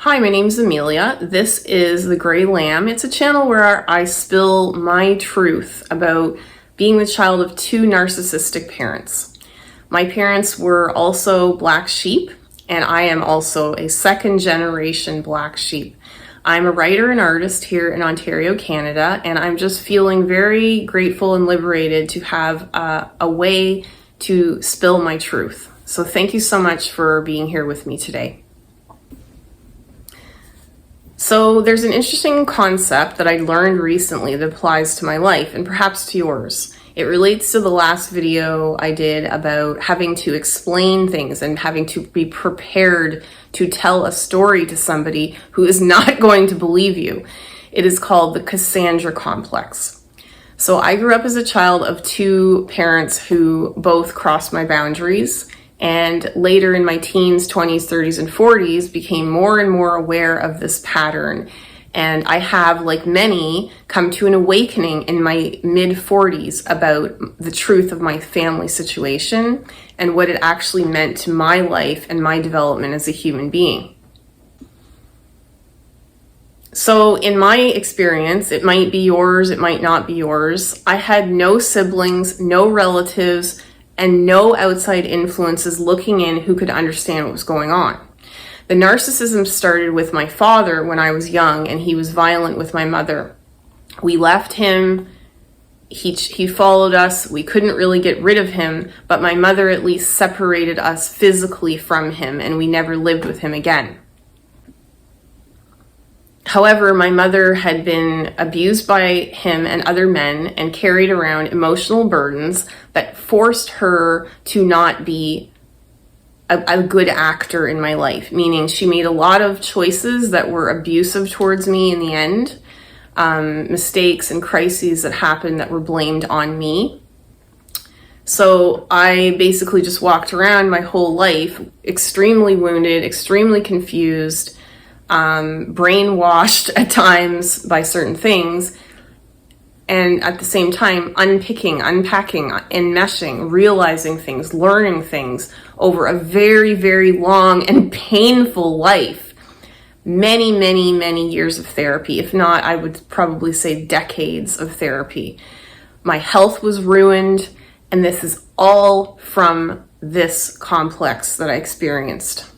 Hi, my name's Amelia. This is The Gray Lamb. It's a channel where I spill my truth about being the child of two narcissistic parents. My parents were also black sheep, and I am also a second generation black sheep. I'm a writer and artist here in Ontario, Canada, and I'm just feeling very grateful and liberated to have a way to spill my truth. So thank you so much for being here with me today. So there's an interesting concept that I learned recently that applies to my life and perhaps to yours. It relates to the last video I did about having to explain things and having to be prepared to tell a story to somebody who is not going to believe you. It is called the Cassandra complex. So I grew up as a child of two parents who both crossed my boundaries, and later in my teens, 20s, 30s, and 40s, became more and more aware of this pattern. And I have, like many, come to an awakening in my mid-40s about the truth of my family situation and what it actually meant to my life and my development as a human being. So in my experience, it might be yours, it might not be yours. I had no siblings, no relatives, and no outside influences looking in who could understand what was going on. The narcissism started with my father when I was young, and he was violent with my mother. We left him, he followed us, we couldn't really get rid of him, but my mother at least separated us physically from him, and we never lived with him again. However, my mother had been abused by him and other men and carried around emotional burdens that forced her to not be a good actor in my life, meaning she made a lot of choices that were abusive towards me in the end, mistakes and crises that happened that were blamed on me. So I basically just walked around my whole life extremely wounded, extremely confused, brainwashed at times by certain things, and at the same time unpacking, enmeshing, realizing things, learning things over a very, very long and painful life. Many years of therapy. If not, I would probably say decades of therapy. My health was ruined, and this is all from this complex that I experienced.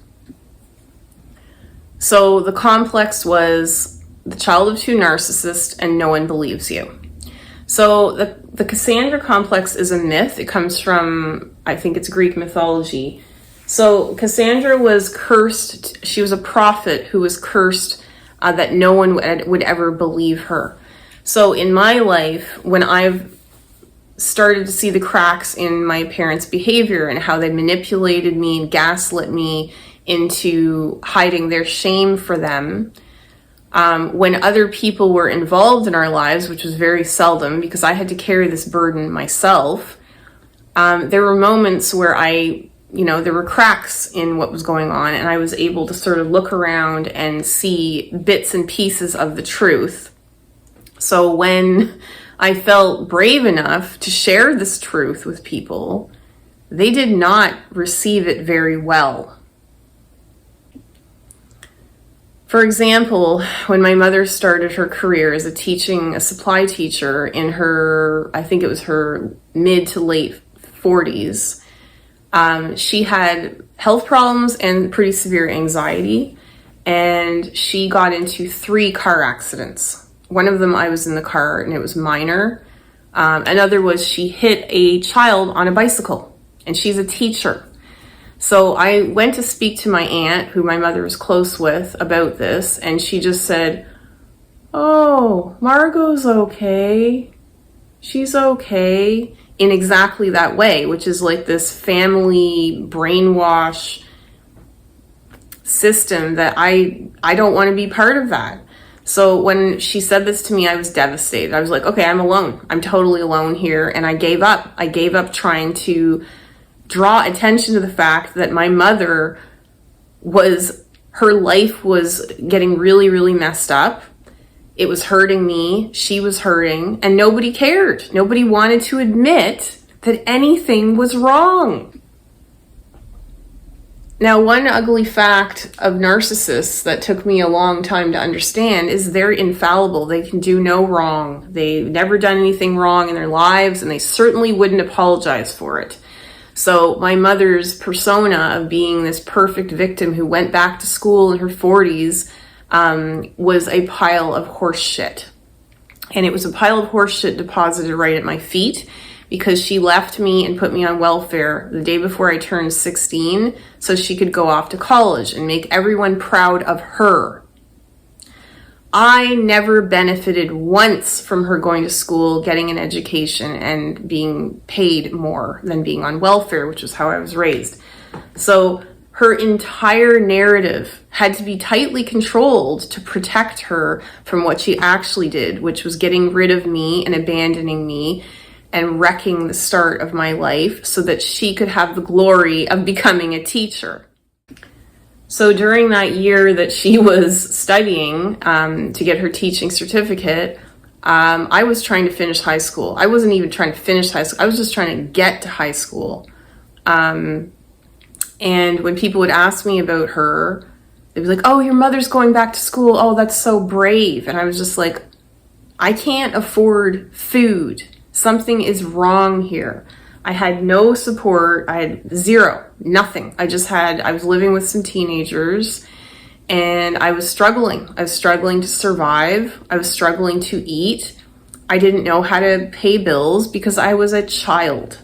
So the complex was the child of two narcissists and no one believes you. So the Cassandra complex is a myth. It comes from, I think it's Greek mythology. So Cassandra was cursed. She was a prophet who was cursed that no one would ever believe her. So in my life, when I've started to see the cracks in my parents' behavior and how they manipulated me and gaslit me into hiding their shame for them, when other people were involved in our lives, which was very seldom because I had to carry this burden myself, there were moments where there were cracks in what was going on, and I was able to sort of look around and see bits and pieces of the truth. So when I felt brave enough to share this truth with people, they did not receive it very well. For example, when my mother started her career as a supply teacher in her, I think it was her mid to late 40s, she had health problems and pretty severe anxiety, and she got into 3 car accidents. One of them I was in the car and it was minor. Another was she hit a child on a bicycle, and she's a teacher. So I went to speak to my aunt, who my mother was close with, about this, and she just said, "Oh, Margot's okay. She's okay," in exactly that way, which is like this family brainwash system that I don't want to be part of that. So when she said this to me, I was devastated. I was like, okay, I'm alone. I'm totally alone here, and I gave up. I gave up trying to draw attention to the fact that my mother her life was getting really, really messed up. It was hurting me. She was hurting, and nobody cared. Nobody wanted to admit that anything was wrong. Now, one ugly fact of narcissists that took me a long time to understand is they're infallible. They can do no wrong. They've never done anything wrong in their lives, and they certainly wouldn't apologize for it. So my mother's persona of being this perfect victim who went back to school in her 40s was a pile of horse shit. And it was a pile of horse shit deposited right at my feet, because she left me and put me on welfare the day before I turned 16 so she could go off to college and make everyone proud of her. I never benefited once from her going to school, getting an education, and being paid more than being on welfare, which is how I was raised. So her entire narrative had to be tightly controlled to protect her from what she actually did, which was getting rid of me and abandoning me and wrecking the start of my life so that she could have the glory of becoming a teacher. So during that year that she was studying to get her teaching certificate, I was trying to finish high school. I wasn't even trying to finish high school. I was just trying to get to high school. And when people would ask me about her, they'd be like, oh, your mother's going back to school. Oh, that's so brave. And I was just like, I can't afford food. Something is wrong here. I had no support. I had zero, nothing. I was living with some teenagers, and I was struggling. I was struggling to survive. I was struggling to eat. I didn't know how to pay bills because I was a child.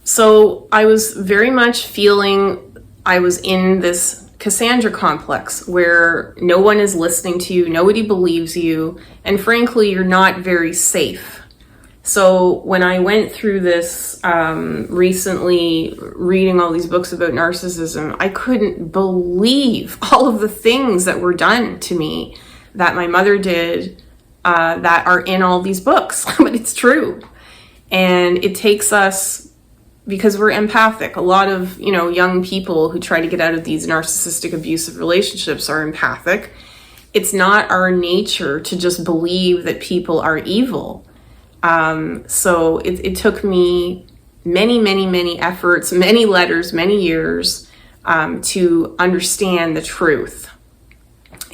So I was very much feeling I was in this Cassandra complex where no one is listening to you, nobody believes you, and frankly, you're not very safe. So when I went through this recently, reading all these books about narcissism, I couldn't believe all of the things that were done to me that my mother did that are in all these books. But it's true. And it takes us, because we're empathic. A lot of, young people who try to get out of these narcissistic abusive relationships are empathic. It's not our nature to just believe that people are evil. So it took me many efforts, many letters, many years to understand the truth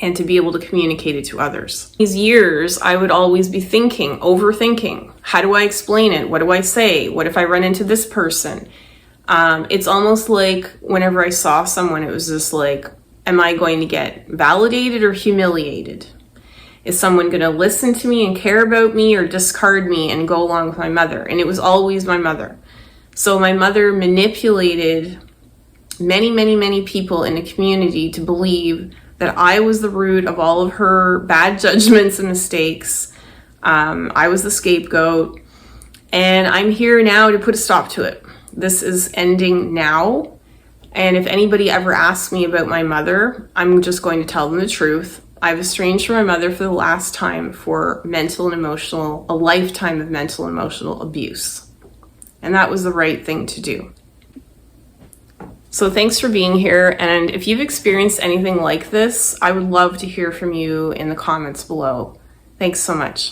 and to be able to communicate it to others. These years, I would always be overthinking. How do I explain it? What do I say? What if I run into this person? It's almost like whenever I saw someone, it was just like, am I going to get validated or humiliated? Is someone going to listen to me and care about me, or discard me and go along with my mother? And it was always my mother. So my mother manipulated many people in the community to believe that I was the root of all of her bad judgments and mistakes. I was the scapegoat. And I'm here now to put a stop to it. This is ending now. And if anybody ever asks me about my mother, I'm just going to tell them the truth. I was estranged from my mother for the last time for a lifetime of mental and emotional abuse. And that was the right thing to do. So thanks for being here. And if you've experienced anything like this, I would love to hear from you in the comments below. Thanks so much.